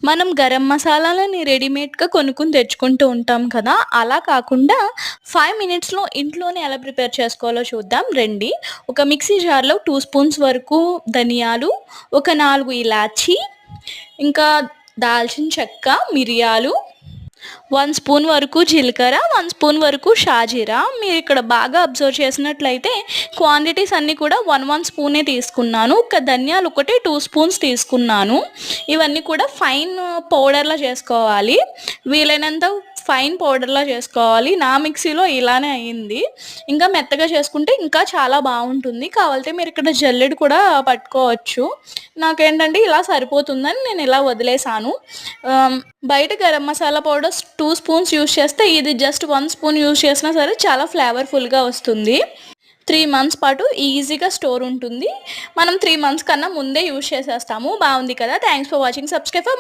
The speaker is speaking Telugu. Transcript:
మనం గరం మసాలాలని రెడీమేడ్‌గా కొనుక్కొని తెచ్చుకుంటూ ఉంటాం కదా! అలా కాకుండా 5 మినిట్స్‌లో ఇంట్లోనే ఎలా ప్రిపేర్ చేసుకోవాలో చూద్దాం రండి. ఒక మిక్సీ జార్‌లో 2 స్పూన్స్ వరకు ధనియాలు, ఒక 4 ఇలాచీ, ఇంకా దాల్చిన చెక్క, మిరియాలు, 1 స్పూన్ వరకు జీలకర్ర, 1 స్పూన్ వరకు షాజీరా. మీరిక్కడ బాగా అబ్జర్వ్ చేసినట్లయితే క్వాంటిటీస్ అన్నీ కూడా 1 స్పూనే తీసుకున్నాను. ఒక ధనియాలు ఒకటి 2 స్పూన్స్ తీసుకున్నాను. ఇవన్నీ కూడా ఫైన్ పౌడర్‌లా చేసుకోవాలి. వీలైనంత ఫైన్ పౌడర్‌లా చేసుకోవాలి. నా మిక్సీలో ఇలానే అయింది. ఇంకా మెత్తగా చేసుకుంటే ఇంకా చాలా బావుంటుంది. కావాలితే మీరిక్కడ జల్లెడ కూడా పట్టుకోవచ్చు. నాకేంటంటే ఇలా సరిపోతుందని నేను ఇలా వదిలేసాను. ఆహ్, బయట garam masala powders 2 spoons use చేస్తే ఇది జస్ట్ 1 స్పూన్ యూజ్ చేసినా సరే చాలా ఫ్లేవర్‌ఫుల్‌గా వస్తుంది. 3 మంత్స్ పాటు ఈజీగా స్టోర్ ఉంటుంది. మనం 3 మంత్స్ కన్నా ముందే యూజ్ చేసేస్తాము. బావుంది కదా! Thanks for watching. Subscribe for